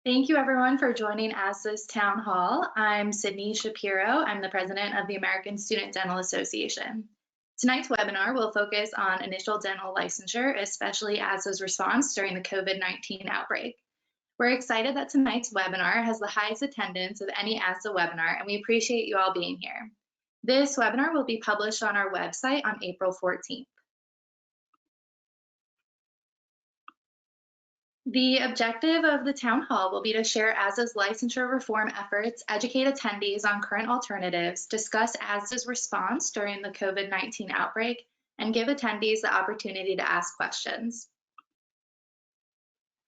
Thank you everyone for joining ASDA's Town Hall. I'm Sydney Shapiro. I'm the president of the American Student Dental Association. Tonight's webinar will focus on initial dental licensure, especially ASDA's response during the COVID-19 outbreak. We're excited that tonight's webinar has the highest attendance of any ASDA webinar, and we appreciate you all being here. This webinar will be published on our website on April 14th. The objective of the town hall will be to share ASDA's licensure reform efforts, educate attendees on current alternatives, discuss ASDA's response during the COVID-19 outbreak, and give attendees the opportunity to ask questions.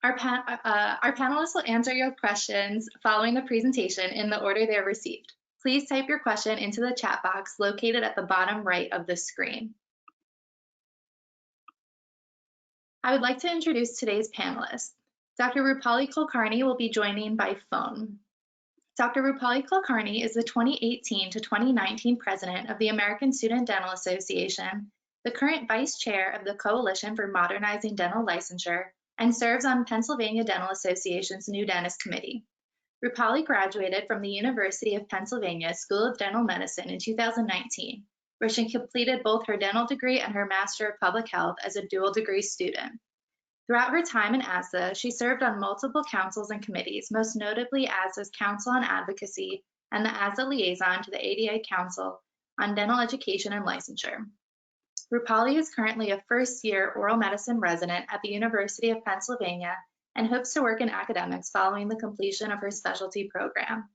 Our panelists will answer your questions following the presentation in the order they're received. Please type your question into the chat box located at the bottom right of the screen. I would like to introduce today's panelists. Dr. Roopali Kulkarni will be joining by phone. Dr. Roopali Kulkarni is the 2018 to 2019 president of the American Student Dental Association, the current vice chair of the Coalition for Modernizing Dental Licensure, and serves on Pennsylvania Dental Association's New Dentist Committee. Roopali graduated from the University of Pennsylvania School of Dental Medicine in 2019, where she completed both her dental degree and her Master of Public Health as a dual degree student. Throughout her time in ASDA, she served on multiple councils and committees, most notably ASDA's Council on Advocacy and the ASDA liaison to the ADA Council on Dental Education and Licensure. Roopali is currently a first-year oral medicine resident at the University of Pennsylvania and hopes to work in academics following the completion of her specialty program.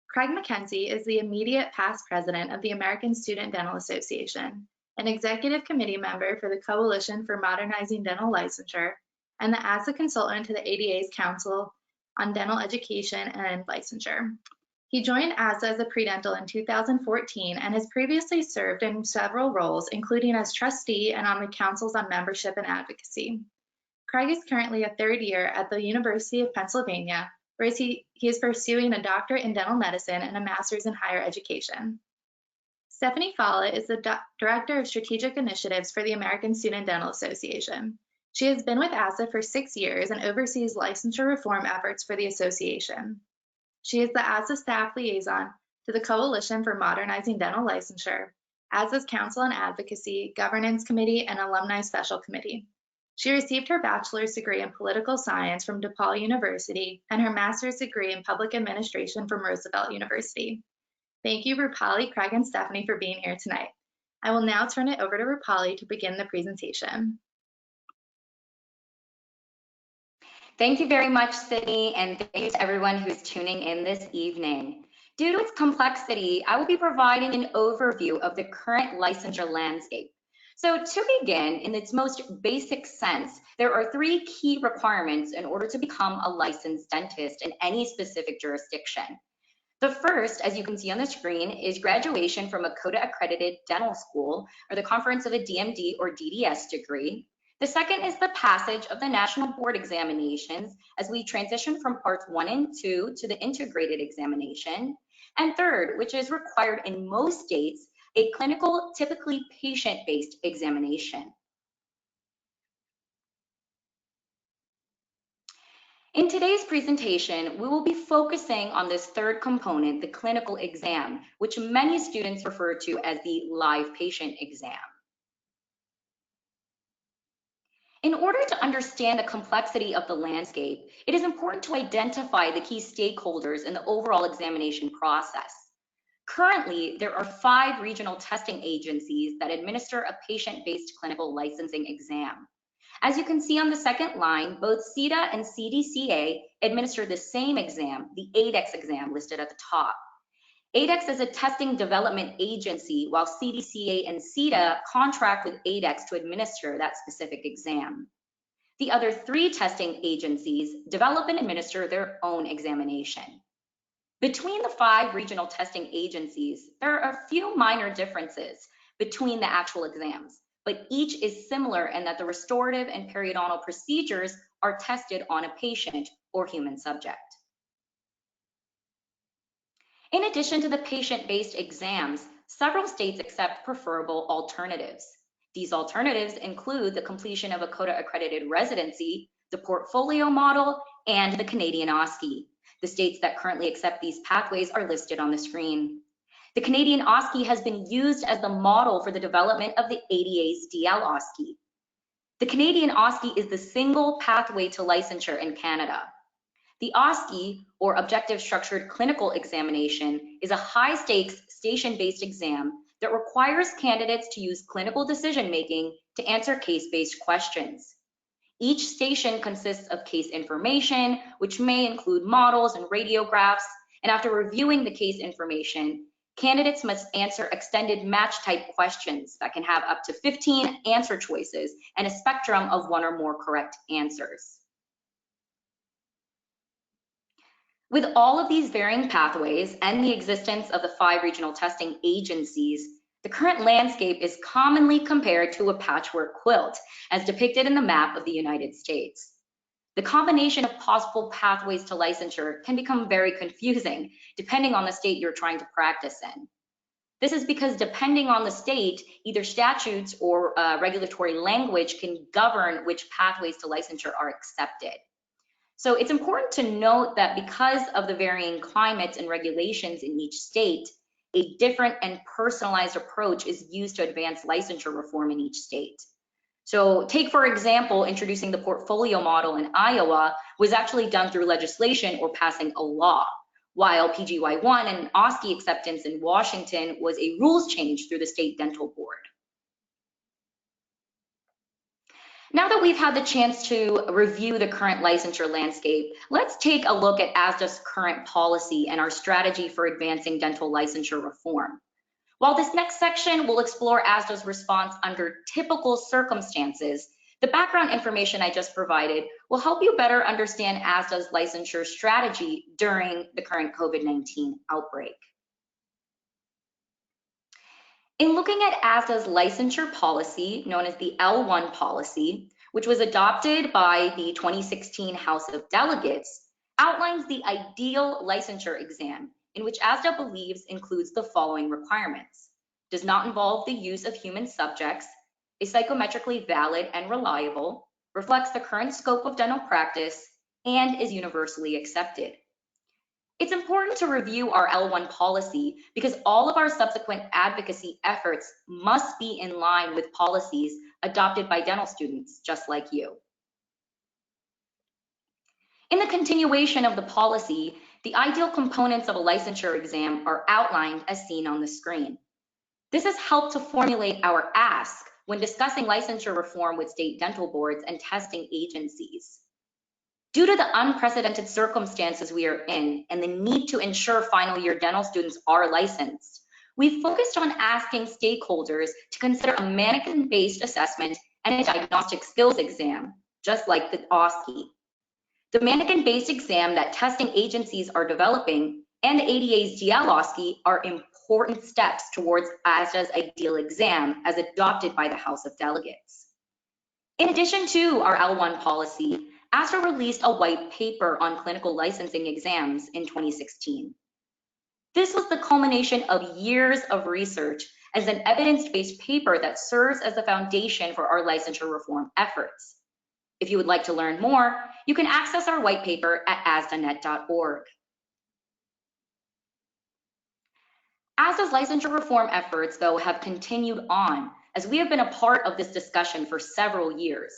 Craig McKenzie is the immediate past president of the American Student Dental Association, an executive committee member for the Coalition for Modernizing Dental Licensure, and the ASDA consultant to the ADA's Council on Dental Education and Licensure. He joined ASDA as a pre-dental in 2014 and has previously served in several roles, including as trustee and on the councils on membership and advocacy. Craig is currently a third year at the University of Pennsylvania, where he is pursuing a doctorate in dental medicine and a master's in higher education. Stephanie Follett is the Director of Strategic Initiatives for the American Student Dental Association. She has been with ASDA for 6 years and oversees licensure reform efforts for the association. She is the ASDA staff liaison to the Coalition for Modernizing Dental Licensure, ASDA's Council on Advocacy, Governance Committee, and Alumni Special Committee. She received her bachelor's degree in political science from DePaul University and her master's degree in public administration from Roosevelt University. Thank you, Roopali, Craig, and Stephanie for being here tonight. I will now turn it over to Roopali to begin the presentation. Thank you very much, Sydney, and thank you to everyone who's tuning in this evening. Due to its complexity, I will be providing an overview of the current licensure landscape. So to begin, in its most basic sense, there are 3 key requirements in order to become a licensed dentist in any specific jurisdiction. The first, as you can see on the screen, is graduation from a CODA-accredited dental school or the conference of a DMD or DDS degree. The second is the passage of the national board examinations as we transition from parts 1 and 2 to the integrated examination. And third, which is required in most states, a clinical, typically patient-based examination. In today's presentation, we will be focusing on this third component, the clinical exam, which many students refer to as the live patient exam. In order to understand the complexity of the landscape, it is important to identify the key stakeholders in the overall examination process. Currently, there are 5 regional testing agencies that administer a patient-based clinical licensing exam. As you can see on the second line, both CETA and CDCA administer the same exam, the ADEX exam listed at the top. ADEX is a testing development agency, while CDCA and CETA contract with ADEX to administer that specific exam. The other 3 testing agencies develop and administer their own examination. Between the 5 regional testing agencies, there are a few minor differences between the actual exams, but each is similar in that the restorative and periodontal procedures are tested on a patient or human subject. In addition to the patient-based exams, several states accept preferable alternatives. These alternatives include the completion of a CODA-accredited residency, the portfolio model, and the Canadian OSCE. The states that currently accept these pathways are listed on the screen. The Canadian OSCE has been used as the model for the development of the ADA's DL OSCE. The Canadian OSCE is the single pathway to licensure in Canada. The OSCE, or Objective Structured Clinical Examination, is a high-stakes, station-based exam that requires candidates to use clinical decision-making to answer case-based questions. Each station consists of case information, which may include models and radiographs, and after reviewing the case information, candidates must answer extended match-type questions that can have up to 15 answer choices and a spectrum of one or more correct answers. With all of these varying pathways and the existence of the 5 regional testing agencies, the current landscape is commonly compared to a patchwork quilt, as depicted in the map of the United States. The combination of possible pathways to licensure can become very confusing, depending on the state you're trying to practice in. This is because depending on the state, either statutes or regulatory language can govern which pathways to licensure are accepted. So it's important to note that because of the varying climates and regulations in each state, a different and personalized approach is used to advance licensure reform in each state. So take, for example, introducing the portfolio model in Iowa was actually done through legislation or passing a law, while PGY1 and OSCE acceptance in Washington was a rules change through the state dental board. Now that we've had the chance to review the current licensure landscape, let's take a look at ASDA's current policy and our strategy for advancing dental licensure reform. While this next section will explore ASDA's response under typical circumstances, the background information I just provided will help you better understand ASDA's licensure strategy during the current COVID-19 outbreak. In looking at ASDA's licensure policy, known as the L1 policy, which was adopted by the 2016 House of Delegates, outlines the ideal licensure exam, in which ASDA believes includes the following requirements: does not involve the use of human subjects, is psychometrically valid and reliable, reflects the current scope of dental practice, and is universally accepted. It's important to review our L1 policy because all of our subsequent advocacy efforts must be in line with policies adopted by dental students just like you. In the continuation of the policy, the ideal components of a licensure exam are outlined as seen on the screen. This has helped to formulate our ask when discussing licensure reform with state dental boards and testing agencies. Due to the unprecedented circumstances we are in and the need to ensure final year dental students are licensed, we've focused on asking stakeholders to consider a mannequin-based assessment and a diagnostic skills exam, just like the OSCE. The mannequin-based exam that testing agencies are developing and the ADA's DL OSCE are important steps towards ASDA's ideal exam as adopted by the House of Delegates. In addition to our L1 policy, ASDA released a white paper on clinical licensing exams in 2016. This was the culmination of years of research as an evidence-based paper that serves as the foundation for our licensure reform efforts. If you would like to learn more, you can access our white paper at asdanet.org. ASDA's licensure reform efforts, though, have continued on as we have been a part of this discussion for several years.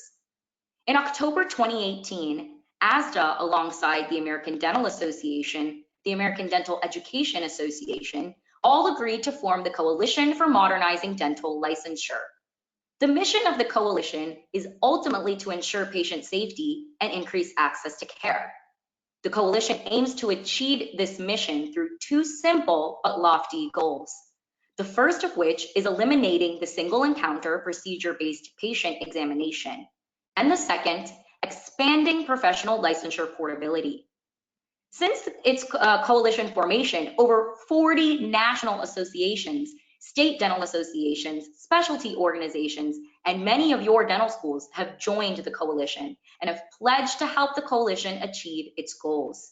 In October 2018, ASDA, alongside the American Dental Association, the American Dental Education Association, all agreed to form the Coalition for Modernizing Dental Licensure. The mission of the coalition is ultimately to ensure patient safety and increase access to care. The coalition aims to achieve this mission through 2 simple but lofty goals. The first of which is eliminating the single encounter procedure-based patient examination. And the second, expanding professional licensure portability. Since its coalition formation, over 40 national associations, state dental associations, specialty organizations, and many of your dental schools have joined the coalition and have pledged to help the coalition achieve its goals.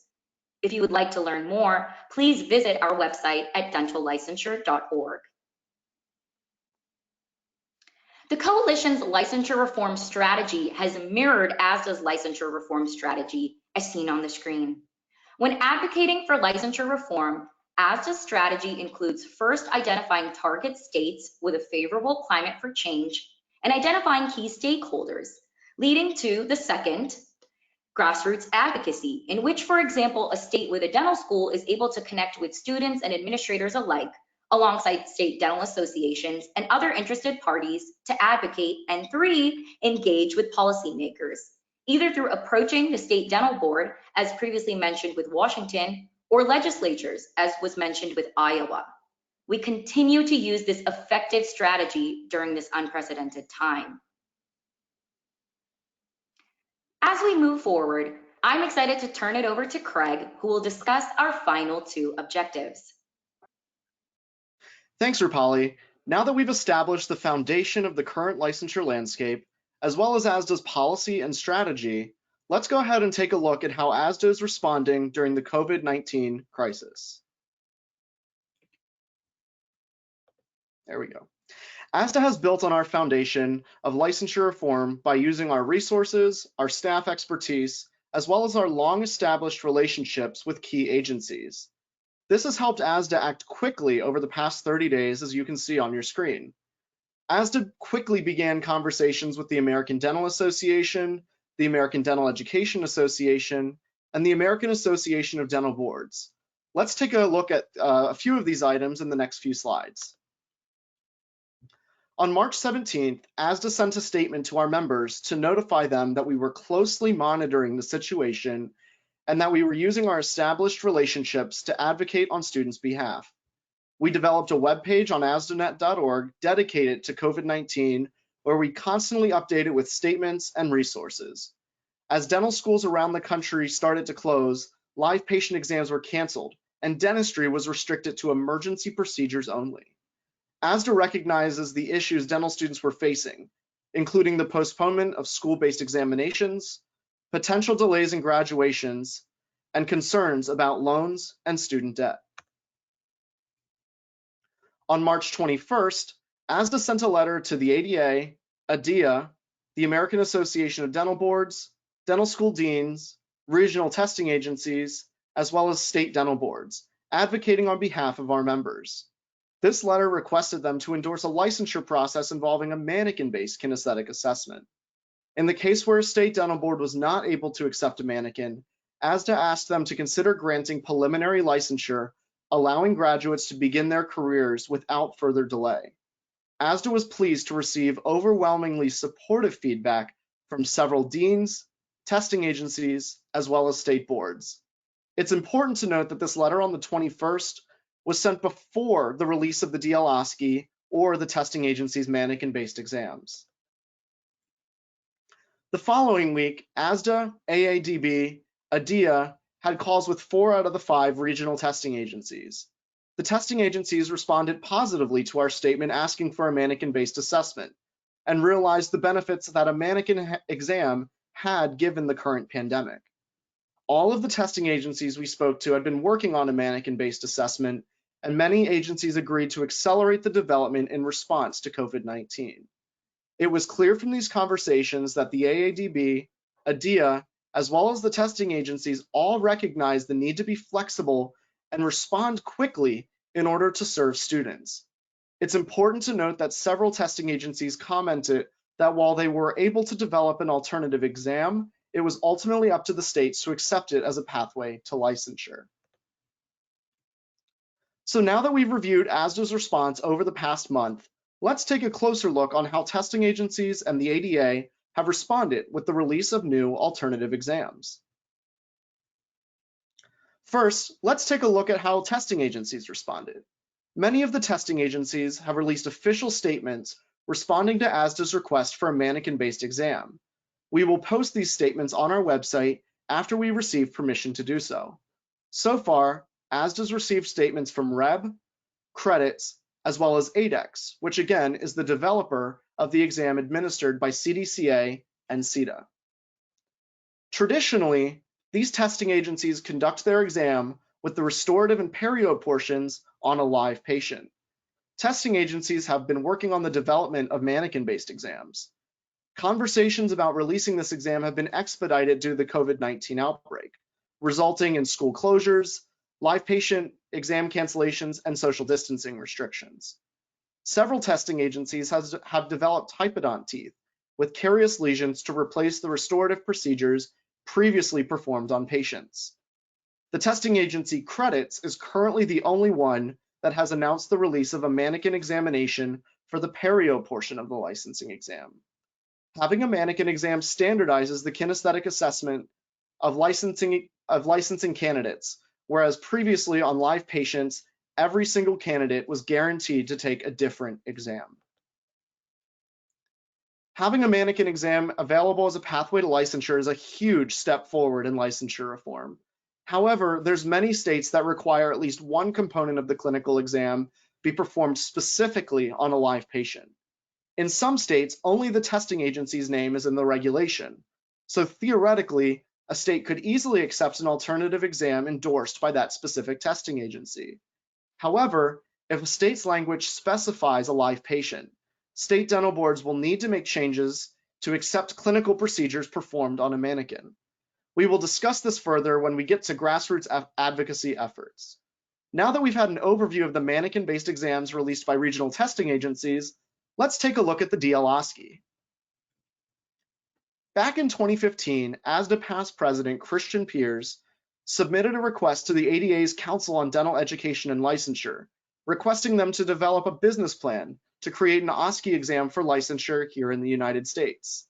If you would like to learn more, please visit our website at dentallicensure.org. The coalition's licensure reform strategy has mirrored ASDA's licensure reform strategy as seen on the screen. When advocating for licensure reform, ASDA's strategy includes first identifying target states with a favorable climate for change and identifying key stakeholders, leading to the second, grassroots advocacy, in which, for example, a state with a dental school is able to connect with students and administrators alike, alongside state dental associations and other interested parties to advocate, and three, engage with policymakers, either through approaching the state dental board, as previously mentioned with Washington, or legislatures, as was mentioned with Iowa. We continue to use this effective strategy during this unprecedented time. As we move forward, I'm excited to turn it over to Craig, who will discuss our final two objectives. Thanks, Roopali. Now that we've established the foundation of the current licensure landscape, as well as ASDA's policy and strategy, let's go ahead and take a look at how ASDA is responding during the COVID-19 crisis. There we go. ASDA has built on our foundation of licensure reform by using our resources, our staff expertise, as well as our long-established relationships with key agencies. This has helped ASDA act quickly over the past 30 days, as you can see on your screen. ASDA quickly began conversations with the American Dental Association, the American Dental Education Association, and the American Association of Dental Boards. Let's take a look at a few of these items in the next few slides. On March 17th, ASDA sent a statement to our members to notify them that we were closely monitoring the situation and that we were using our established relationships to advocate on students' behalf. We developed a webpage on asdanet.org dedicated to COVID-19, where we constantly update it with statements and resources. As dental schools around the country started to close, live patient exams were canceled, and dentistry was restricted to emergency procedures only. ASDA recognizes the issues dental students were facing, including the postponement of school-based examinations, potential delays in graduations, and concerns about loans and student debt. On March 21st, ASDA sent a letter to the ADA, ADIA, the American Association of Dental Boards, dental school deans, regional testing agencies, as well as state dental boards, advocating on behalf of our members. This letter requested them to endorse a licensure process involving a mannequin-based kinesthetic assessment. In the case where a state dental board was not able to accept a mannequin, ASDA asked them to consider granting preliminary licensure, allowing graduates to begin their careers without further delay. ASDA was pleased to receive overwhelmingly supportive feedback from several deans, testing agencies, as well as state boards. It's important to note that this letter on the 21st was sent before the release of the DLOSCI or the testing agency's mannequin-based exams. The following week, ASDA, AADB, ADIA had calls with 4 out of the 5 regional testing agencies. The testing agencies responded positively to our statement asking for a mannequin-based assessment and realized the benefits that a mannequin exam had given the current pandemic. All of the testing agencies we spoke to had been working on a mannequin-based assessment, and many agencies agreed to accelerate the development in response to COVID-19. It was clear from these conversations that the AADB, ADIA, as well as the testing agencies all recognize the need to be flexible and respond quickly in order to serve students. It's important to note that several testing agencies commented that while they were able to develop an alternative exam, it was ultimately up to the states to accept it as a pathway to licensure. So now that we've reviewed ASDA's response over the past month, let's take a closer look on how testing agencies and the ADA have responded with the release of new alternative exams. First, let's take a look at how testing agencies responded. Many of the testing agencies have released official statements responding to ASDA's request for a mannequin-based exam. We will post these statements on our website after we receive permission to do so. So far, ASDA's received statements from REB, Credits, as well as ADEX, which again is the developer of the exam administered by CDCA and CETA. Traditionally, these testing agencies conduct their exam with the restorative and perio portions on a live patient. Testing agencies have been working on the development of mannequin-based exams. Conversations about releasing this exam have been expedited due to the COVID-19 outbreak, resulting in school closures, live patient exam cancellations, and social distancing restrictions. Several testing agencies have developed hypodont teeth with carious lesions to replace the restorative procedures previously performed on patients. The testing agency Credits is currently the only one that has announced the release of a mannequin examination for the perio portion of the licensing exam. Having a mannequin exam standardizes the kinesthetic assessment of licensing candidates, whereas previously on live patients, every single candidate was guaranteed to take a different exam. Having a mannequin exam available as a pathway to licensure is a huge step forward in licensure reform. However, there's many states that require at least one component of the clinical exam be performed specifically on a live patient. In some states, only the testing agency's name is in the regulation. So theoretically, a state could easily accept an alternative exam endorsed by that specific testing agency. However, if a state's language specifies a live patient, state dental boards will need to make changes to accept clinical procedures performed on a mannequin. We will discuss this further when we get to grassroots advocacy efforts. Now that we've had an overview of the mannequin-based exams released by regional testing agencies, let's take a look at the DL-OSCE. Back in 2015, ASDA Past President Christian Peers submitted a request to the ADA's Council on Dental Education and Licensure, requesting them to develop a business plan to create an OSCE exam for licensure here in the United States.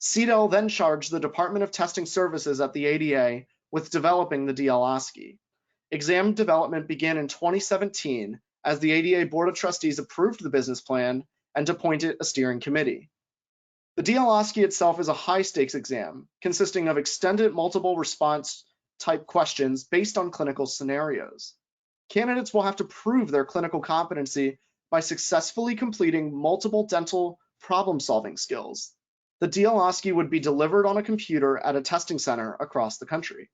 CDEL then charged the Department of Testing Services at the ADA with developing the DL-OSCE. Exam development began in 2017 as the ADA Board of Trustees approved the business plan and appointed a steering committee. The DL-OSCE itself is a high-stakes exam consisting of extended multiple response type questions based on clinical scenarios. Candidates will have to prove their clinical competency by successfully completing multiple dental problem-solving skills. The DL-OSCE would be delivered on a computer at a testing center across the country.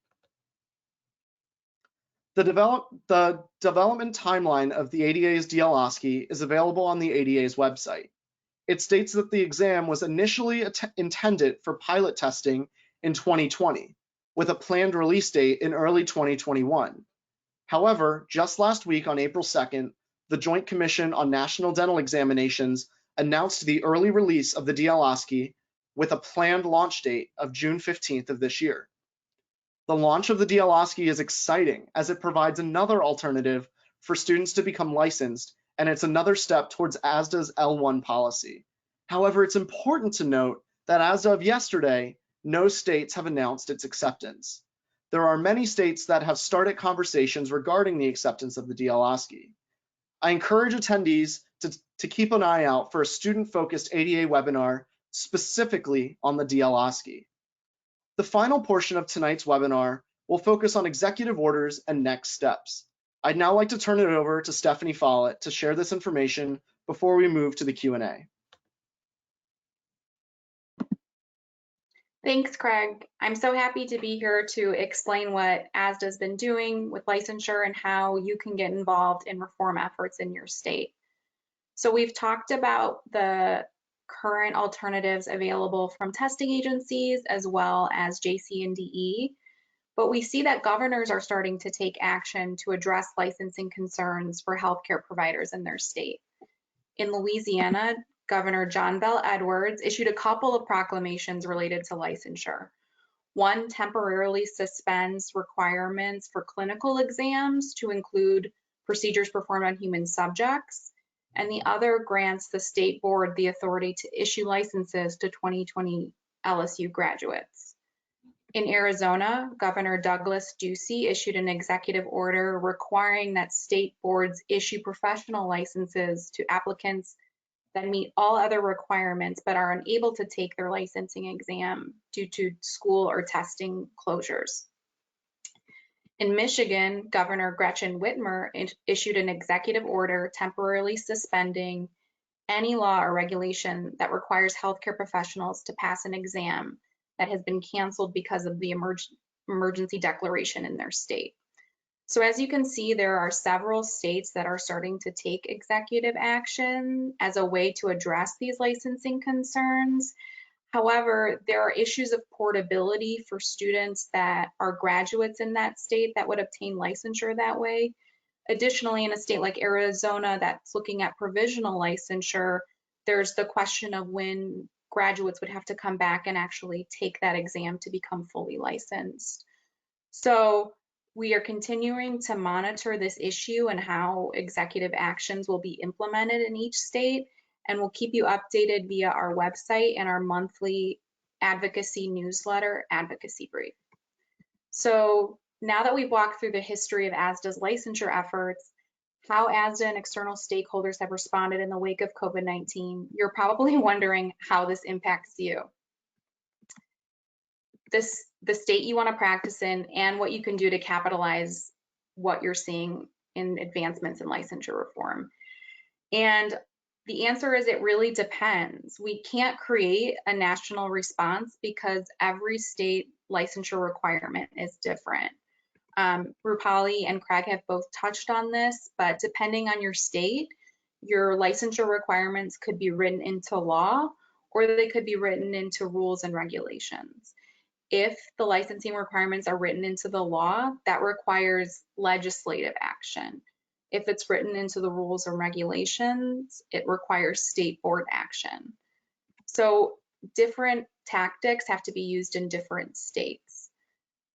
The development timeline of the ADA's DL-OSCE is available on the ADA's website. It states that the exam was initially intended for pilot testing in 2020, with a planned release date in early 2021. However, just last week on April 2nd, the Joint Commission on National Dental Examinations announced the early release of the DL-OSCE with a planned launch date of June 15th of this year. The launch of the DL-OSCE is exciting as it provides another alternative for students to become licensed, and it's another step towards ASDA's L1 policy. However, it's important to note that as of yesterday, no states have announced its acceptance. There are many states that have started conversations regarding the acceptance of the DL-OSCE. I encourage attendees to keep an eye out for a student-focused ADA webinar specifically on the DL-OSCE. The final portion of tonight's webinar will focus on executive orders and next steps. I'd now like to turn it over to Stephanie Follett to share this information before we move to the Q&A. Thanks, Craig. I'm so happy to be here to explain what ASDA's been doing with licensure and how you can get involved in reform efforts in your state. So we've talked about the current alternatives available from testing agencies as well as JC&DE, but we see that governors are starting to take action to address licensing concerns for healthcare providers in their state. In Louisiana, Governor John Bel Edwards issued a couple of proclamations related to licensure. One temporarily suspends requirements for clinical exams to include procedures performed on human subjects, and the other grants the state board the authority to issue licenses to 2020 LSU graduates. In Arizona, Governor Douglas Ducey issued an executive order requiring that state boards issue professional licenses to applicants that meet all other requirements but are unable to take their licensing exam due to school or testing closures. In Michigan, Governor Gretchen Whitmer issued an executive order temporarily suspending any law or regulation that requires healthcare professionals to pass an exam that has been canceled because of the emergency declaration in their state. So as you can see, there are several states that are starting to take executive action as a way to address these licensing concerns. However, there are issues of portability for students that are graduates in that state that would obtain licensure that way. Additionally, in a state like Arizona that's looking at provisional licensure, there's the question of when graduates would have to come back and actually take that exam to become fully licensed. So we are continuing to monitor this issue and how executive actions will be implemented in each state, and we'll keep you updated via our website and our monthly advocacy newsletter, Advocacy Brief. So now that we've walked through the history of ASDA's licensure efforts, how ASDA and external stakeholders have responded in the wake of COVID-19, you're probably wondering how this impacts you, the state you want to practice in, and what you can do to capitalize what you're seeing in advancements in licensure reform. And the answer is it really depends. We can't create a national response because every state licensure requirement is different. Roopali and Craig have both touched on this, but depending on your state, your licensure requirements could be written into law, or they could be written into rules and regulations. If the licensing requirements are written into the law, that requires legislative action. If it's written into the rules and regulations, it requires state board action. So different tactics have to be used in different states.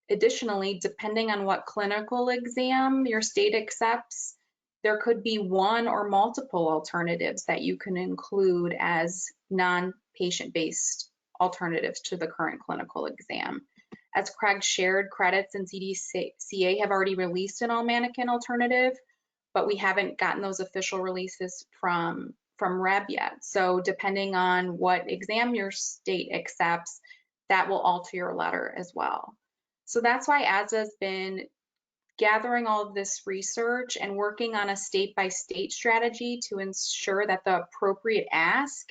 Additionally, depending on what clinical exam your state accepts, there could be one or multiple alternatives that you can include as non-patient-based alternatives to the current clinical exam. As Craig shared, credits and CDCA have already released an all-mannequin alternative, but we haven't gotten those official releases from REB yet. So depending on what exam your state accepts, that will alter your letter as well. So that's why ASDA has been gathering all of this research and working on a state-by-state strategy to ensure that the appropriate ask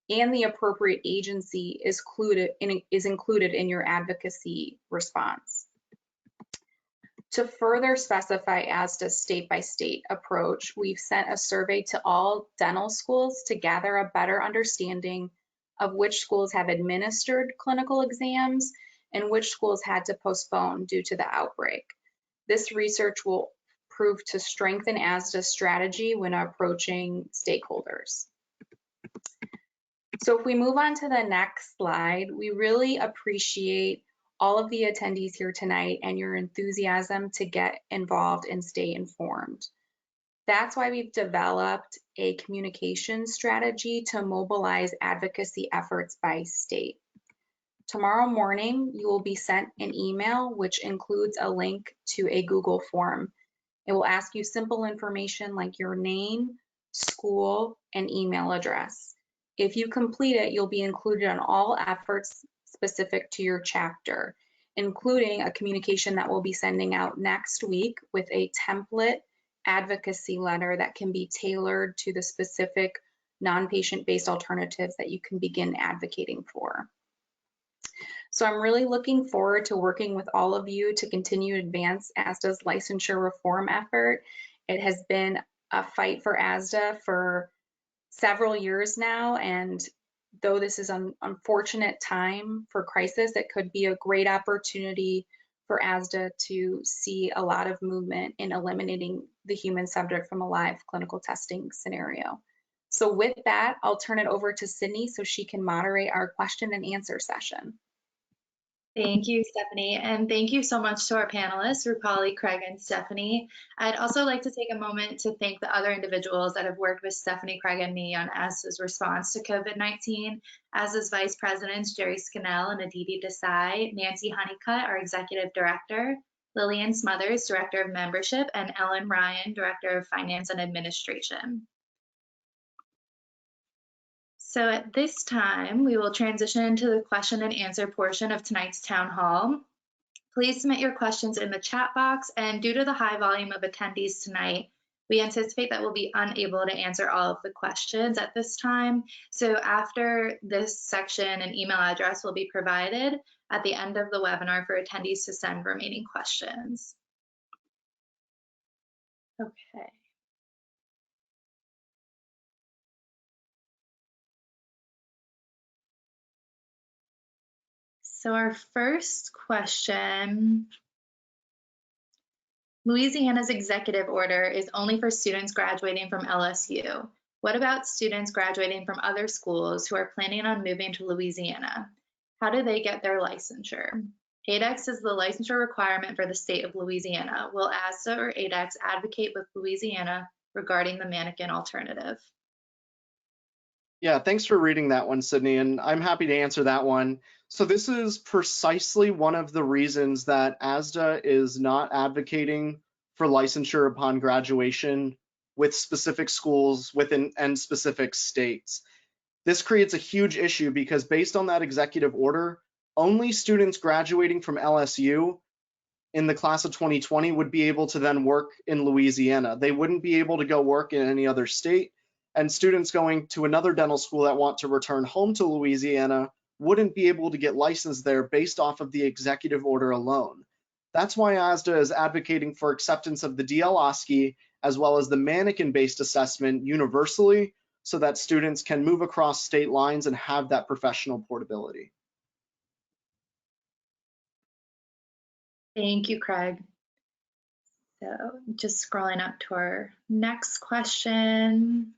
and the appropriate agency is included in your advocacy response. To further specify ASDA's state-by-state approach, we've sent a survey to all dental schools to gather a better understanding of which schools have administered clinical exams and which schools had to postpone due to the outbreak. This research will prove to strengthen ASDA's strategy when approaching stakeholders. So if we move on to the next slide, we really appreciate all of the attendees here tonight and your enthusiasm to get involved and stay informed. That's why we've developed a communication strategy to mobilize advocacy efforts by state. Tomorrow morning, you will be sent an email which includes a link to a Google form. It will ask you simple information like your name, school, and email address. If you complete it, you'll be included on all efforts specific to your chapter, including a communication that we'll be sending out next week with a template advocacy letter that can be tailored to the specific non-patient-based alternatives that you can begin advocating for. So I'm really looking forward to working with all of you to continue to advance ASDA's licensure reform effort. It has been a fight for ASDA for several years now, and though this is an unfortunate time for crisis, it could be a great opportunity for ASDA to see a lot of movement in eliminating the human subject from a live clinical testing scenario. So with that, I'll turn it over to Sydney so she can moderate our question and answer session. Thank you, Stephanie, and thank you so much to our panelists, Roopali, Craig, and Stephanie. I'd also like to take a moment to thank the other individuals that have worked with Stephanie, Craig, and me on ASDA's response to COVID-19. ASDA's Vice Presidents, Jerry Scannell and Aditi Desai, Nancy Honeycutt, our Executive Director, Lillian Smothers, Director of Membership, and Ellen Ryan, Director of Finance and Administration. So at this time, we will transition to the question and answer portion of tonight's town hall. Please submit your questions in the chat box, and due to the high volume of attendees tonight, we anticipate that we'll be unable to answer all of the questions at this time. So after this section, an email address will be provided at the end of the webinar for attendees to send remaining questions. Okay. So our first question, Louisiana's executive order is only for students graduating from LSU. What about students graduating from other schools who are planning on moving to Louisiana? How do they get their licensure? ADEX is the licensure requirement for the state of Louisiana. Will ASDA or ADEX advocate with Louisiana regarding the mannequin alternative? Yeah, thanks for reading that one, Sydney, and I'm happy to answer that one. So this is precisely one of the reasons that ASDA is not advocating for licensure upon graduation with specific schools within and specific states. This creates a huge issue because based on that executive order, only students graduating from LSU in the class of 2020 would be able to then work in Louisiana. They wouldn't be able to go work in any other state, and students going to another dental school that want to return home to Louisiana wouldn't be able to get licensed there based off of the executive order alone. That's why ASDA is advocating for acceptance of the DL-OSCE as well as the mannequin-based assessment universally so that students can move across state lines and have that professional portability. Thank you, Craig. So just scrolling up to our next question.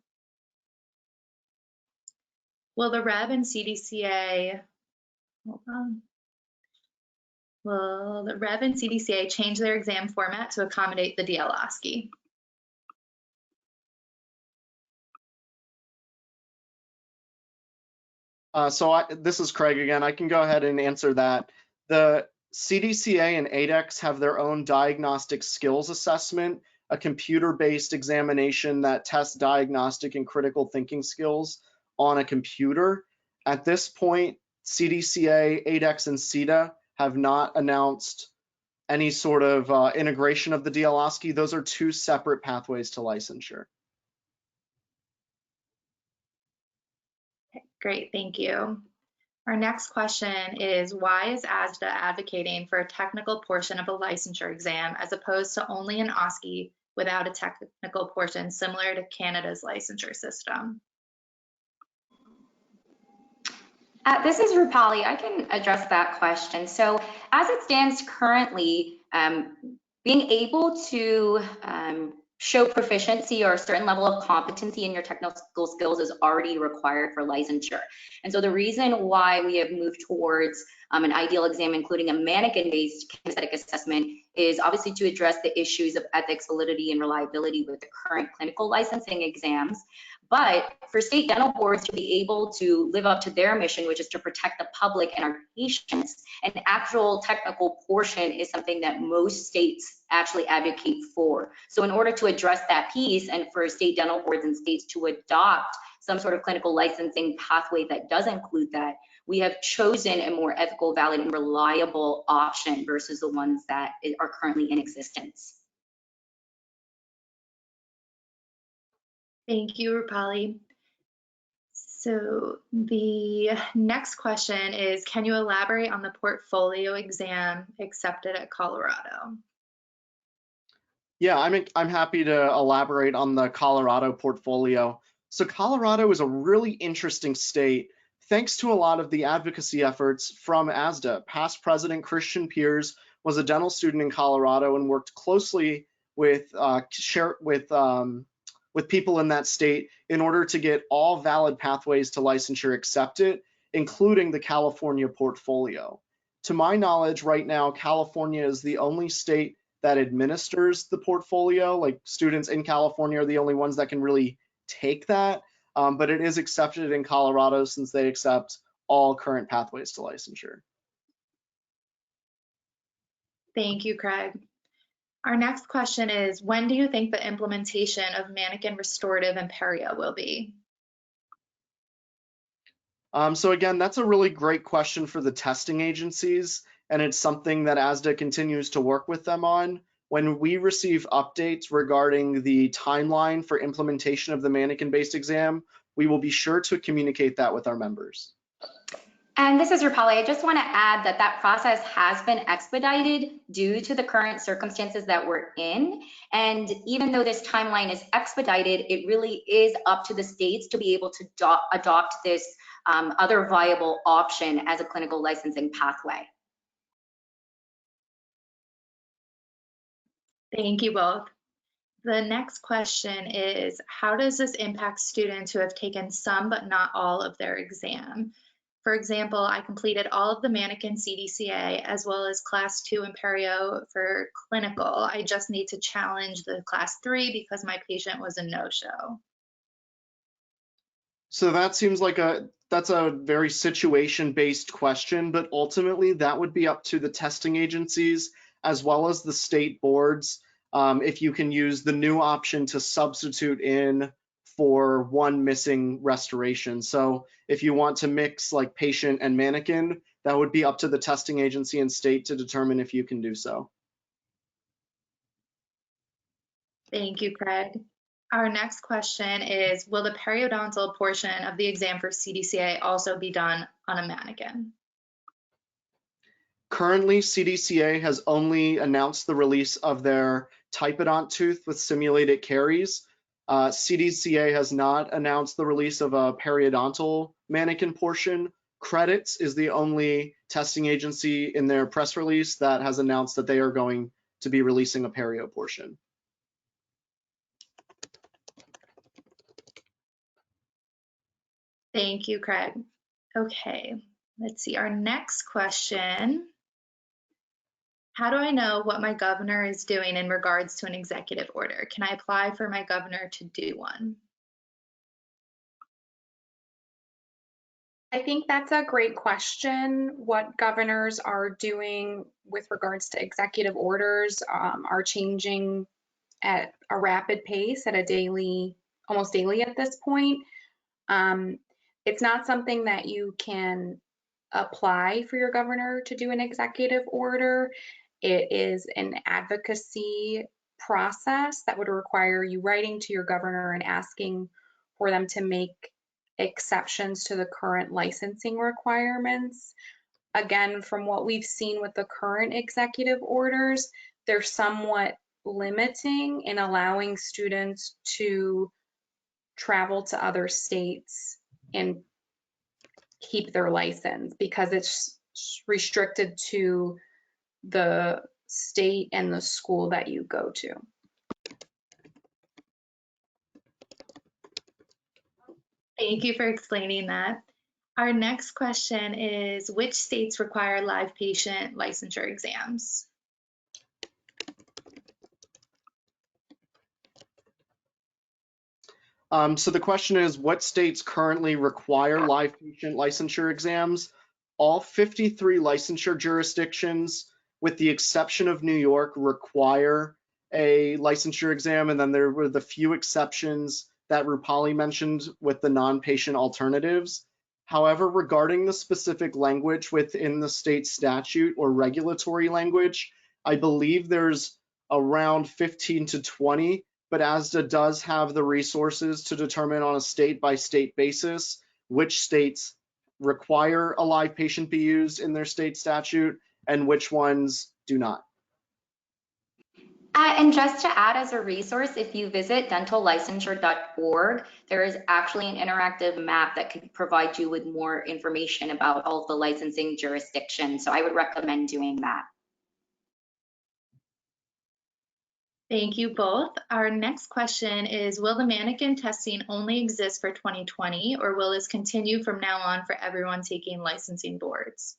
Will the REB and CDCA, hold on. Will the REB and CDCA change their exam format to accommodate the DL-OSCE? This is Craig again. I can go ahead and answer that. The CDCA and ADEX have their own diagnostic skills assessment, a computer-based examination that tests diagnostic and critical thinking skills on a computer. At this point, CDCA, ADEX, and CETA have not announced any sort of integration of the DL-OSCE. Those are two separate pathways to licensure. Okay, great, thank you. Our next question is, why is ASDA advocating for a technical portion of a licensure exam as opposed to only an OSCE without a technical portion similar to Canada's licensure system? This is Roopali. I can address that question. So as it stands currently, being able to show proficiency or a certain level of competency in your technical skills is already required for licensure. And so the reason why we have moved towards an ideal exam, including a mannequin-based kinesthetic assessment, is obviously to address the issues of ethics, validity, and reliability with the current clinical licensing exams. But for state dental boards to be able to live up to their mission, which is to protect the public and our patients, an actual technical portion is something that most states actually advocate for. So in order to address that piece and for state dental boards and states to adopt some sort of clinical licensing pathway that does include that, we have chosen a more ethical, valid, and reliable option versus the ones that are currently in existence. Thank you, Roopali. So the next question is, can you elaborate on the portfolio exam accepted at Colorado? Yeah, I'm happy to elaborate on the Colorado portfolio. So Colorado is a really interesting state thanks to a lot of the advocacy efforts from ASDA. Past President Christian Piers was a dental student in Colorado and worked closely with people in that state in order to get all valid pathways to licensure accepted, including the California portfolio. To my knowledge, right now, California is the only state that administers the portfolio. Like, students in California are the only ones that can really take that, but it is accepted in Colorado since they accept all current pathways to licensure. Thank you, Craig. Our next question is, when do you think the implementation of mannequin restorative and perio will be? So again, that's a really great question for the testing agencies, and it's something that ASDA continues to work with them on. When we receive updates regarding the timeline for implementation of the mannequin-based exam, we will be sure to communicate that with our members. And this is Roopali. I just want to add that that process has been expedited due to the current circumstances that we're in. And even though this timeline is expedited, it really is up to the states to be able to adopt this other viable option as a clinical licensing pathway. Thank you both. The next question is, how does this impact students who have taken some but not all of their exam? For example, I completed all of the mannequin CDCA as well as class 2 Imperio for clinical. I just need to challenge the class 3 because my patient was a no-show. So that seems like that's a very situation-based question, but ultimately that would be up to the testing agencies as well as the state boards if you can use the new option to substitute in for one missing restoration. So if you want to mix like patient and mannequin, that would be up to the testing agency and state to determine if you can do so. Thank you, Craig. Our next question is, will the periodontal portion of the exam for CDCA also be done on a mannequin? Currently, CDCA has only announced the release of their typodont tooth with simulated caries. CDCA has not announced the release of a periodontal mannequin portion. Credits is the only testing agency in their press release that has announced that they are going to be releasing a perio portion. Thank you, Craig. Okay, let's see. Our next question. How do I know what my governor is doing in regards to an executive order? Can I apply for my governor to do one? I think that's a great question. What governors are doing with regards to executive orders are changing at a rapid pace, at a daily, almost daily at this point. It's not something that you can apply for your governor to do an executive order. It is an advocacy process that would require you writing to your governor and asking for them to make exceptions to the current licensing requirements. Again, from what we've seen with the current executive orders, they're somewhat limiting in allowing students to travel to other states and keep their license because it's restricted to the state and the school that you go to. Thank you for explaining that. Our next question is, which states require live patient licensure exams? So the question is, what states currently require live patient licensure exams? All 53 licensure jurisdictions, with the exception of New York, require a licensure exam, and then there were the few exceptions that Roopali mentioned with the non-patient alternatives. However, regarding the specific language within the state statute or regulatory language, I believe there's around 15 to 20, but ASDA does have the resources to determine on a state-by-state basis which states require a live patient be used in their state statute and which ones do not. And just to add as a resource, if you visit dentallicensure.org, there is actually an interactive map that can provide you with more information about all of the licensing jurisdictions. So I would recommend doing that. Thank you both. Our next question is, will the mannequin testing only exist for 2020, or will this continue from now on for everyone taking licensing boards?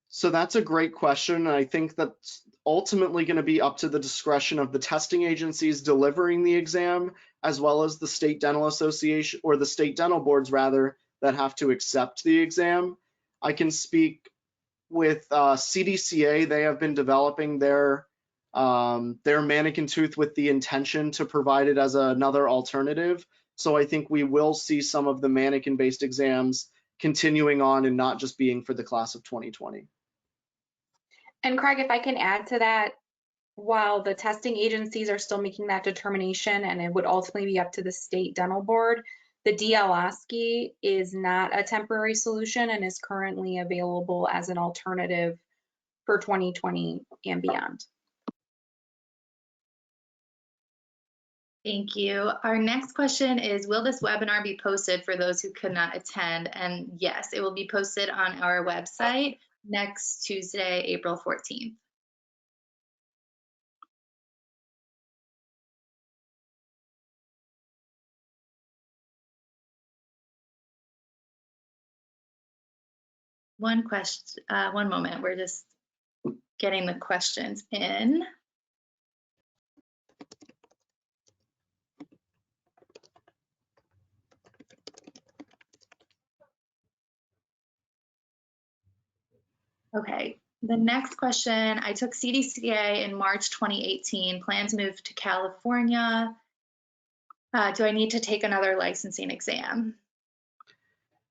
So that's a great question. I think that's ultimately going to be up to the discretion of the testing agencies delivering the exam, as well as the state dental association, or the state dental boards rather, that have to accept the exam. I can speak with CDCA. They have been developing their mannequin tooth with the intention to provide it as another alternative. So I think we will see some of the mannequin-based exams continuing on and not just being for the class of 2020. And Craig, if I can add to that, while the testing agencies are still making that determination and it would ultimately be up to the state dental board, The DL-OSCE is not a temporary solution and is currently available as an alternative for 2020 and beyond. Thank you. Our next question is, will this webinar be posted for those who could not attend? And yes, it will be posted on our website next Tuesday, April 14th. One moment, we're just getting the questions in. Okay, the next question, I took CDCA in March 2018, plan to move to California. Do I need to take another licensing exam?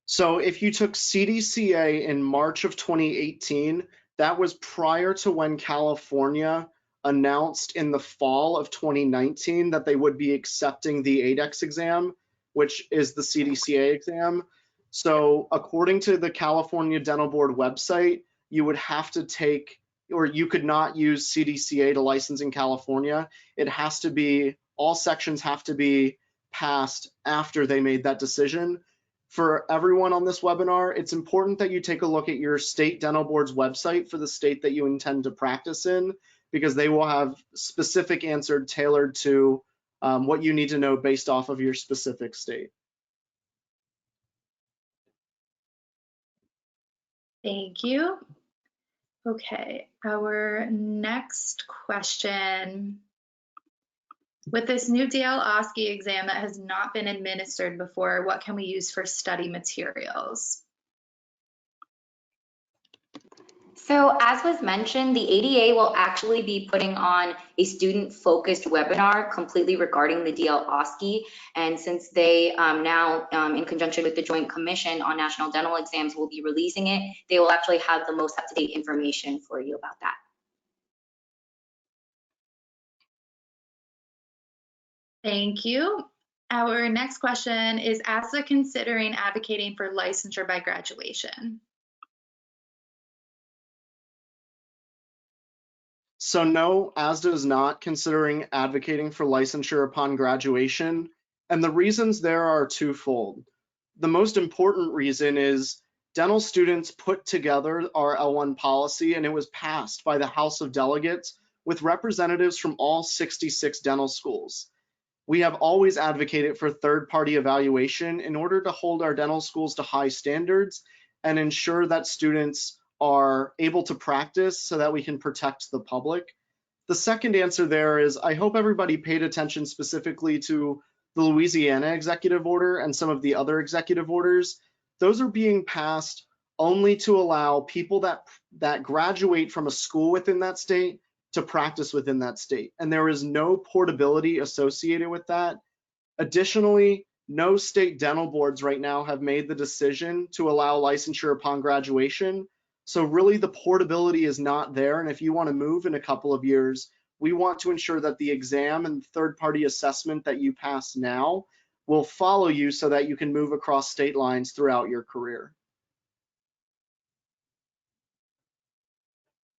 So if you took CDCA in March of 2018, that was prior to when California announced in the fall of 2019 that they would be accepting the ADEX exam, which is the CDCA exam. So according to the California Dental Board website, you would have to take, or you could not use CDCA to license in California. It has to be, all sections have to be passed after they made that decision. For everyone on this webinar, it's important that you take a look at your state dental board's website for the state that you intend to practice in, because they will have specific answers tailored to what you need to know based off of your specific state. Thank you. Okay, our next question. With this new DL-OSCE exam that has not been administered before, what can we use for study materials? So as was mentioned, the ADA will actually be putting on a student-focused webinar completely regarding the DL-OSCE. And since they now, in conjunction with the Joint Commission on National Dental Exams, will be releasing it, they will actually have the most up-to-date information for you about that. Thank you. Our next question is, ASDA considering advocating for licensure by graduation? So no, ASDA is not considering advocating for licensure upon graduation, and the reasons there are twofold. The most important reason is dental students put together our L1 policy, and it was passed by the House of Delegates with representatives from all 66 dental schools. We have always advocated for third-party evaluation in order to hold our dental schools to high standards and ensure that students are able to practice so that we can protect the public. The second answer there is, I hope everybody paid attention specifically to the Louisiana executive order and some of the other executive orders. Those are being passed only to allow people that graduate from a school within that state to practice within that state. And there is no portability associated with that. Additionally, no state dental boards right now have made the decision to allow licensure upon graduation. So really the portability is not there. And if you want to move in a couple of years, we want to ensure that the exam and third-party assessment that you pass now will follow you so that you can move across state lines throughout your career.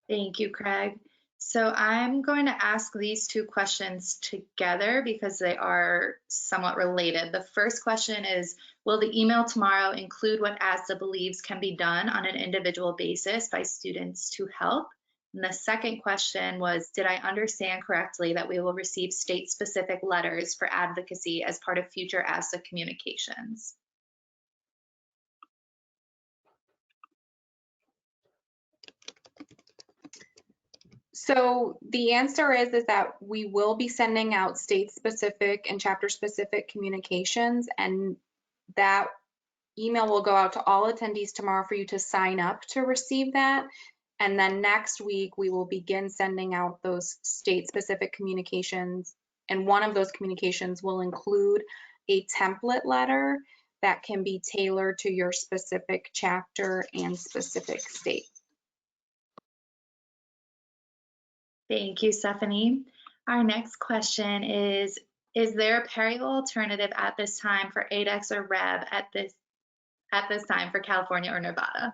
Thank you, Craig. So I'm going to ask these two questions together because they are somewhat related. The first question is, will the email tomorrow include what ASDA believes can be done on an individual basis by students to help? And the second question was, did I understand correctly that we will receive state-specific letters for advocacy as part of future ASDA communications? So the answer is that we will be sending out state-specific and chapter-specific communications, and that email will go out to all attendees tomorrow for you to sign up to receive that. And then next week, we will begin sending out those state-specific communications. And one of those communications will include a template letter that can be tailored to your specific chapter and specific state. Thank you, Stephanie. Our next question is Is there a parallel alternative at this time for ADEX or REB at this time for California or Nevada?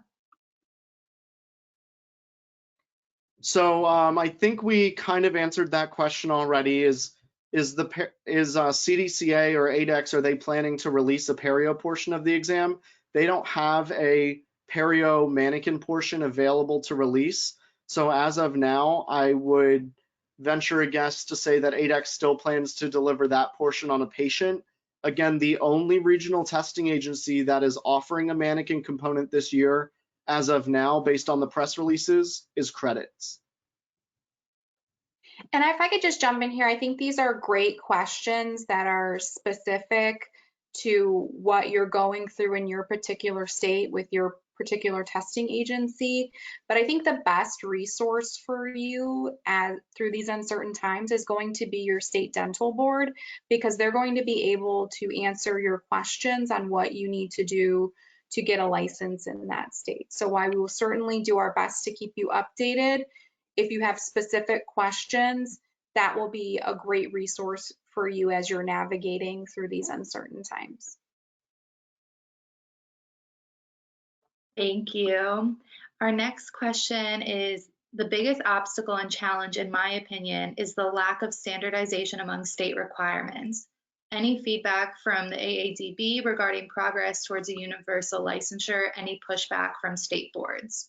So I think we kind of answered that question already. Is CDCA or ADEX, are they planning to release a perio portion of the exam? They don't have a perio mannequin portion available to release. So as of now, I would venture a guess to say that ADEX still plans to deliver that portion on a patient. Again, the only regional testing agency that is offering a mannequin component this year, as of now, based on the press releases, is credits. And if I could just jump in here, I think these are great questions that are specific to what you're going through in your particular state with your particular testing agency. But I think the best resource for you through these uncertain times is going to be your state dental board, because they're going to be able to answer your questions on what you need to do to get a license in that state. So while we will certainly do our best to keep you updated, if you have specific questions, that will be a great resource for you as you're navigating through these uncertain times. Thank you. Our next question is, the biggest obstacle and challenge, in my opinion, is the lack of standardization among state requirements. Any feedback from the AADB regarding progress towards a universal licensure? Any pushback from state boards?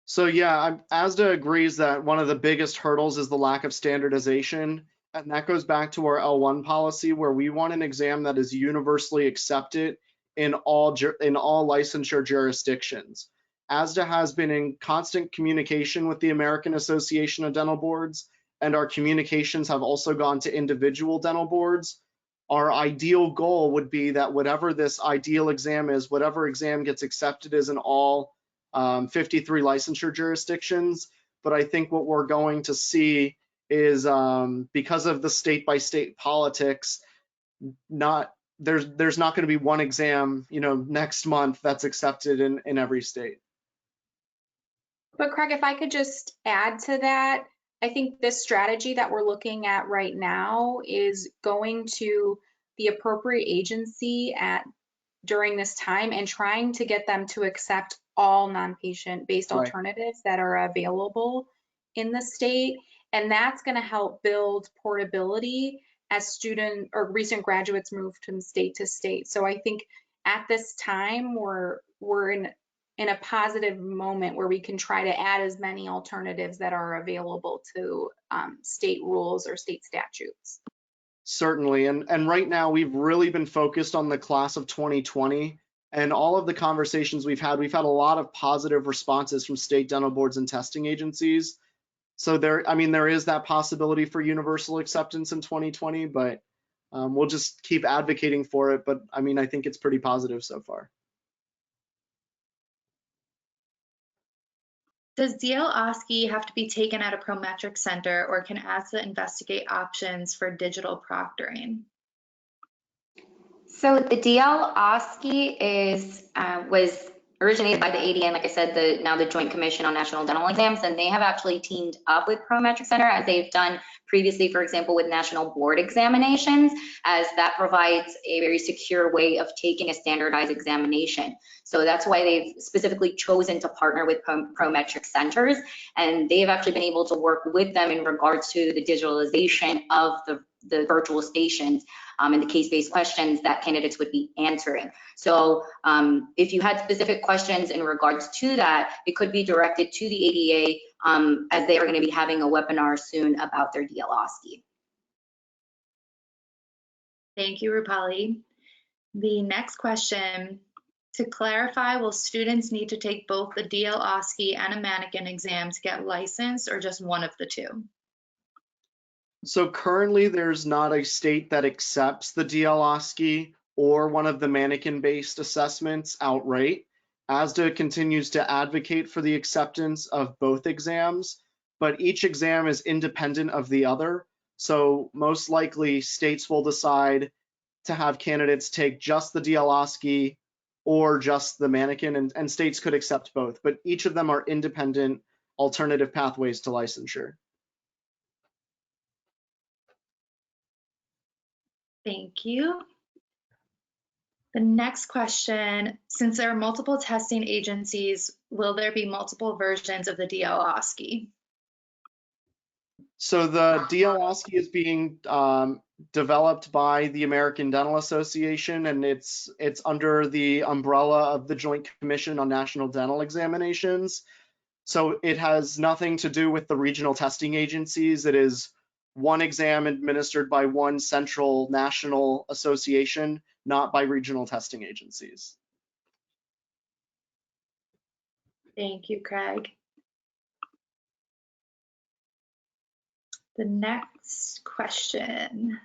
So yeah, ASDA agrees that one of the biggest hurdles is the lack of standardization. And that goes back to our L1 policy, where we want an exam that is universally accepted in all licensure jurisdictions. ASDA has been in constant communication with the American Association of Dental Boards, and our communications have also gone to individual dental boards. Our ideal goal would be that whatever this ideal exam is, whatever exam gets accepted is in all 53 licensure jurisdictions. But I think what we're going to see is because of the state by state politics, there's not going to be one exam, next month that's accepted in every state. But Craig, if I could just add to that, I think this strategy that we're looking at right now is going to the appropriate agency during this time and trying to get them to accept all non-patient based alternatives that are available in the state. And that's going to help build portability as student or recent graduates move from state to state. So I think at this time, we're in a positive moment where we can try to add as many alternatives that are available to state rules or state statutes. Certainly, and right now we've really been focused on the class of 2020, and all of the conversations we've had a lot of positive responses from state dental boards and testing agencies. So there is that possibility for universal acceptance in 2020, but we'll just keep advocating for it. But I think it's pretty positive so far. Does DL OSCE have to be taken at a Prometric center, or can ASDA investigate options for digital proctoring? So the DL OSCE was originated by the ADA, and like I said, now the Joint Commission on National Dental Exams, and they have actually teamed up with Prometric Center, as they've done previously, for example, with national board examinations, as that provides a very secure way of taking a standardized examination. So that's why they've specifically chosen to partner with Prometric centers, and they've actually been able to work with them in regards to the digitalization of the virtual stations and the case-based questions that candidates would be answering. So if you had specific questions in regards to that, it could be directed to the ADA, as they are going to be having a webinar soon about their DL OSCE. Thank you, Roopali. The next question, to clarify, will students need to take both the DL OSCE and a mannequin exam to get licensed, or just one of the two? So currently there's not a state that accepts the DL OSCE or one of the mannequin-based assessments outright. ASDA continues to advocate for the acceptance of both exams, but each exam is independent of the other. So most likely states will decide to have candidates take just the DL OSCE or just the mannequin, and states could accept both, but each of them are independent alternative pathways to licensure. Thank you. The next question, since there are multiple testing agencies, will there be multiple versions of the DL-OSCE? So the DL-OSCE is being developed by the American Dental Association, and it's under the umbrella of the Joint Commission on National Dental Examinations. So it has nothing to do with the regional testing agencies. It is one exam administered by one central national association, not by regional testing agencies. Thank you, Craig. The next question.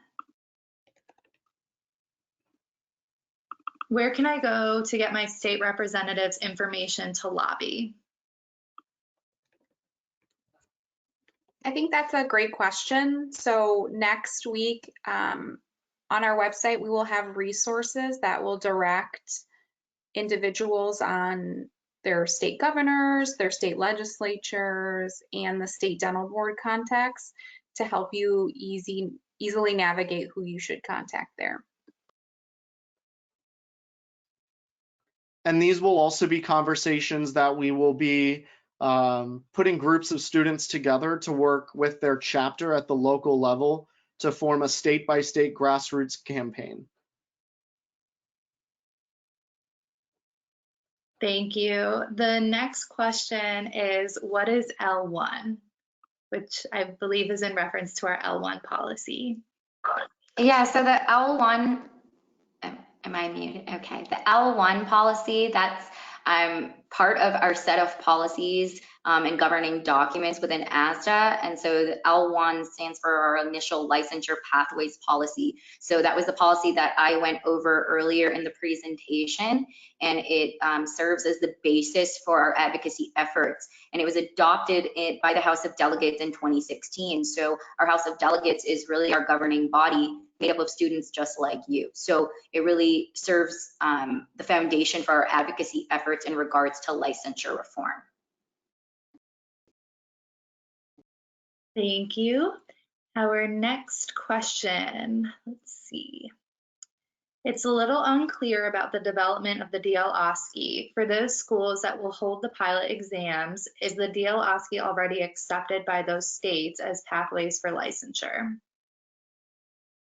Where can I go to get my state representative's information to lobby? I think that's a great question. So next week on our website, we will have resources that will direct individuals on their state governors, their state legislatures, and the state dental board contacts to help you easily navigate who you should contact there. And these will also be conversations that we will be putting groups of students together to work with their chapter at the local level to form a state-by-state grassroots campaign. Thank you. The next question is, what is L1? Which I believe is in reference to our L1 policy. Yeah, so the L1, am I muted? Okay, the L1 policy, that's part of our set of policies and governing documents within ASDA. And so the L1 stands for our initial licensure pathways policy. So that was the policy that I went over earlier in the presentation, and it serves as the basis for our advocacy efforts. And it was adopted by the House of Delegates in 2016. So our House of Delegates is really our governing body, made up of students just like you. So it really serves the foundation for our advocacy efforts in regards to licensure reform. Thank you. Our next question, let's see. It's a little unclear about the development of the DL-OSCE. For those schools that will hold the pilot exams, is the DL-OSCE already accepted by those states as pathways for licensure?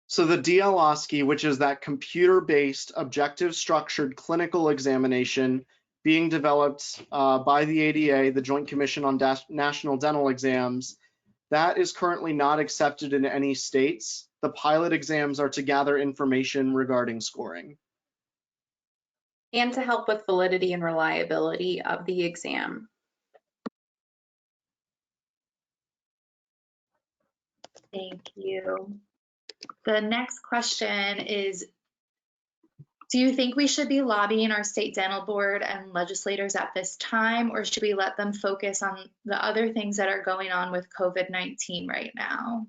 So the DL-OSCE, which is that computer-based, objective structured clinical examination being developed by the ADA, the Joint Commission on National Dental Exams, that is currently not accepted in any states. The pilot exams are to gather information regarding scoring. And to help with validity and reliability of the exam. Thank you. The next question is, do you think we should be lobbying our state dental board and legislators at this time, or should we let them focus on the other things that are going on with COVID-19 right now?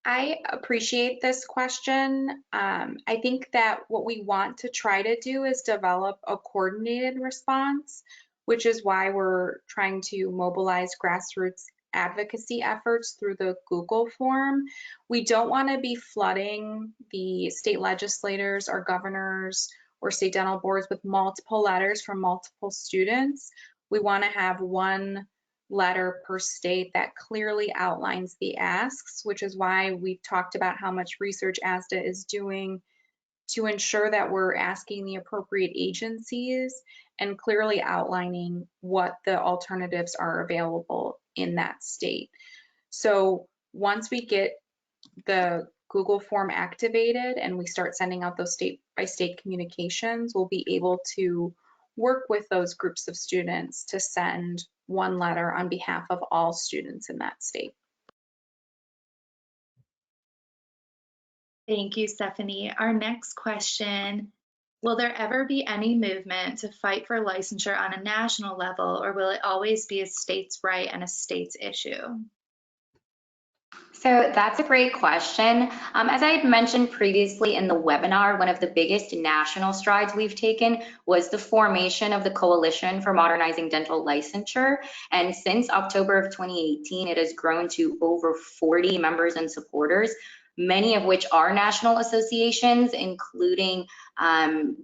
I appreciate this question. I think that what we want to try to do is develop a coordinated response, which is why we're trying to mobilize grassroots advocacy efforts through the Google form. We don't want to be flooding the state legislators or governors or state dental boards with multiple letters from multiple students. We want to have one letter per state that clearly outlines the asks, which is why we've talked about how much research ASDA is doing to ensure that we're asking the appropriate agencies and clearly outlining what the alternatives are available in that state. So once we get the Google form activated and we start sending out those state-by-state communications, we'll be able to work with those groups of students to send one letter on behalf of all students in that state. Thank you, Stephanie. Our next question, will there ever be any movement to fight for licensure on a national level, or will it always be a state's right and a state's issue? So that's a great question. As I had mentioned previously in the webinar, one of the biggest national strides we've taken was the formation of the Coalition for Modernizing Dental Licensure. And since October of 2018, it has grown to over 40 members and supporters, many of which are national associations, including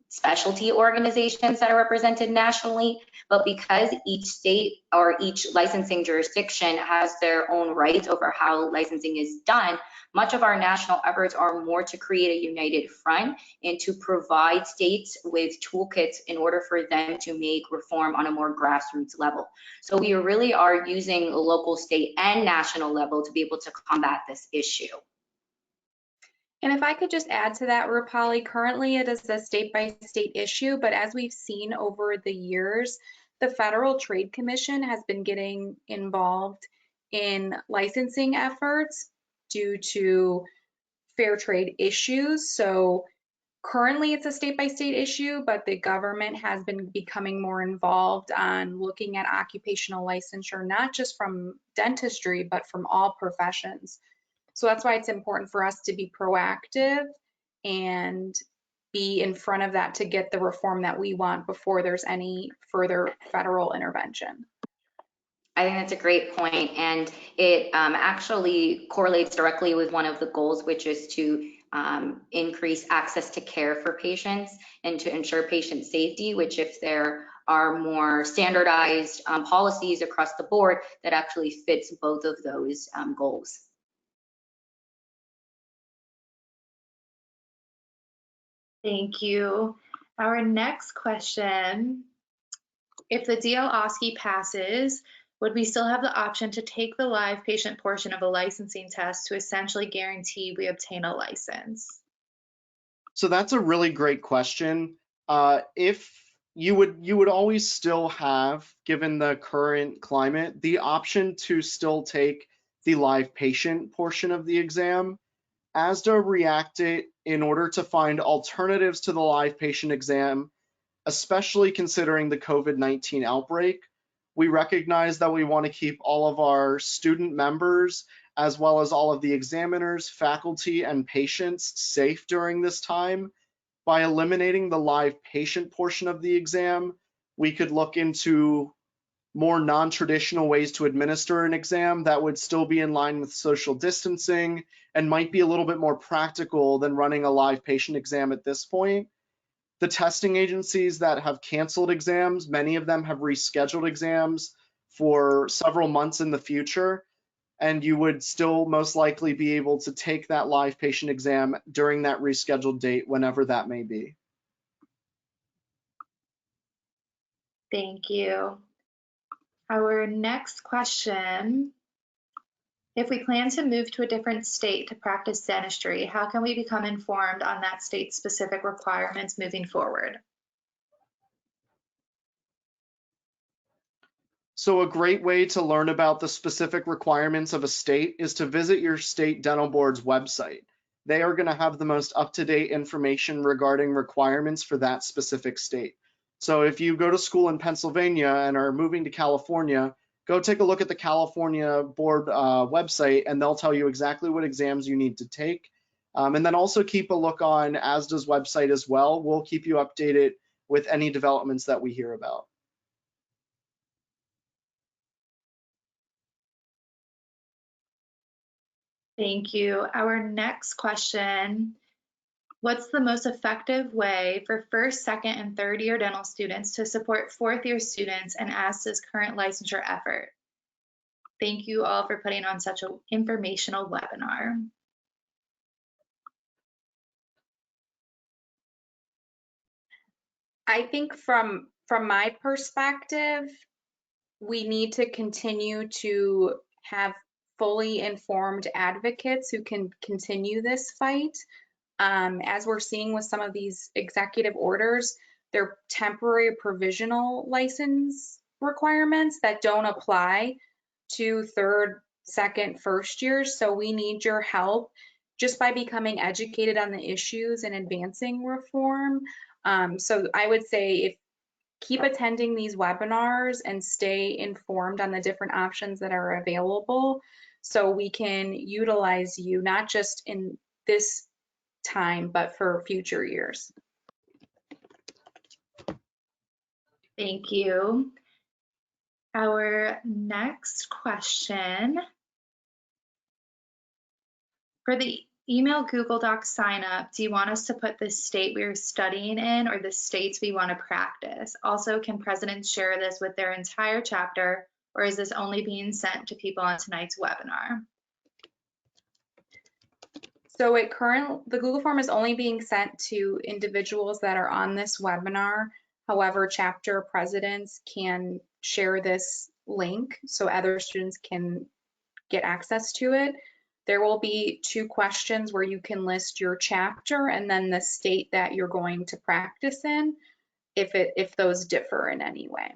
specialty organizations that are represented nationally. But because each state or each licensing jurisdiction has their own rights over how licensing is done, much of our national efforts are more to create a united front and to provide states with toolkits in order for them to make reform on a more grassroots level. So we really are using local, state, and national level to be able to combat this issue. And if I could just add to that, Roopali, currently it is a state-by-state issue, but as we've seen over the years, the Federal Trade Commission has been getting involved in licensing efforts due to fair trade issues. So currently it's a state-by-state issue, but the government has been becoming more involved on looking at occupational licensure, not just from dentistry, but from all professions. So that's why it's important for us to be proactive and be in front of that to get the reform that we want before there's any further federal intervention. I think that's a great point, and it actually correlates directly with one of the goals, which is to increase access to care for patients and to ensure patient safety, which if there are more standardized policies across the board, that actually fits both of those goals. Thank you. Our next question, if the DL OSCE passes, would we still have the option to take the live patient portion of a licensing test to essentially guarantee we obtain a license? So that's a really great question. If you would always still have, given the current climate, the option to still take the live patient portion of the exam. ASDA reacted in order to find alternatives to the live patient exam, especially considering the COVID-19 outbreak. We recognize that we want to keep all of our student members, as well as all of the examiners, faculty, and patients safe during this time. By eliminating the live patient portion of the exam, we could look into more non-traditional ways to administer an exam that would still be in line with social distancing and might be a little bit more practical than running a live patient exam at this point. The testing agencies that have canceled exams, many of them have rescheduled exams for several months in the future, and you would still most likely be able to take that live patient exam during that rescheduled date, whenever that may be. Thank you. Our next question, if we plan to move to a different state to practice dentistry, how can we become informed on that state's specific requirements moving forward? So a great way to learn about the specific requirements of a state is to visit your state dental board's website. They are going to have the most up-to-date information regarding requirements for that specific state. So if you go to school in Pennsylvania and are moving to California, go take a look at the California board website, and they'll tell you exactly what exams you need to take. And then also keep a look on ASDA's website as well. We'll keep you updated with any developments that we hear about. Thank you. Our next question, what's the most effective way for first, second, and third year dental students to support fourth year students and ASDA's current licensure effort? Thank you all for putting on such an informational webinar. I think from my perspective, we need to continue to have fully informed advocates who can continue this fight. As we're seeing with some of these executive orders, they're temporary provisional license requirements that don't apply to third, second, first years. So we need your help just by becoming educated on the issues and advancing reform. So I would say keep attending these webinars and stay informed on the different options that are available so we can utilize you not just in this time, but for future years. Thank you. Our next question. For the email Google Docs sign up, do you want us to put the state we are studying in or the states we want to practice? Also, can presidents share this with their entire chapter, or is this only being sent to people on tonight's webinar? So the Google form is only being sent to individuals that are on this webinar. However, chapter presidents can share this link so other students can get access to it. There will be 2 questions where you can list your chapter and then the state that you're going to practice in, if those differ in any way.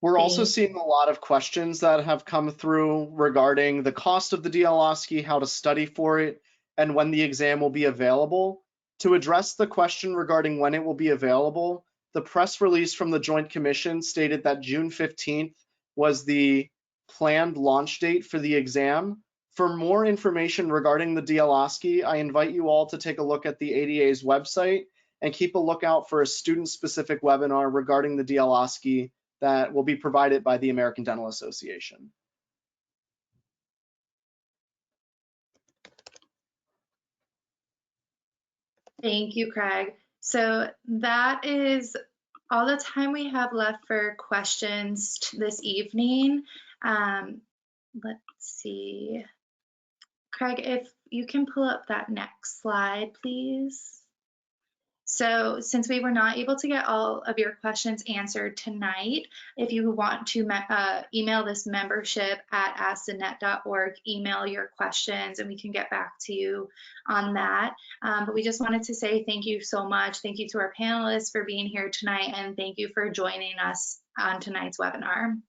We're also seeing a lot of questions that have come through regarding the cost of the DL-OSCE, how to study for it, and when the exam will be available. To address the question regarding when it will be available, the press release from the Joint Commission stated that June 15th was the planned launch date for the exam. For more information regarding the DL-OSCE, I invite you all to take a look at the ADA's website and keep a lookout for a student-specific webinar regarding the DL-OSCE that will be provided by the American Dental Association. Thank you, Craig. So that is all the time we have left for questions this evening. Let's see. Craig, if you can pull up that next slide, please. So since we were not able to get all of your questions answered tonight, if you want to email this membership at asdanet.org, email your questions and we can get back to you on that. But we just wanted to say thank you so much. Thank you to our panelists for being here tonight, and thank you for joining us on tonight's webinar.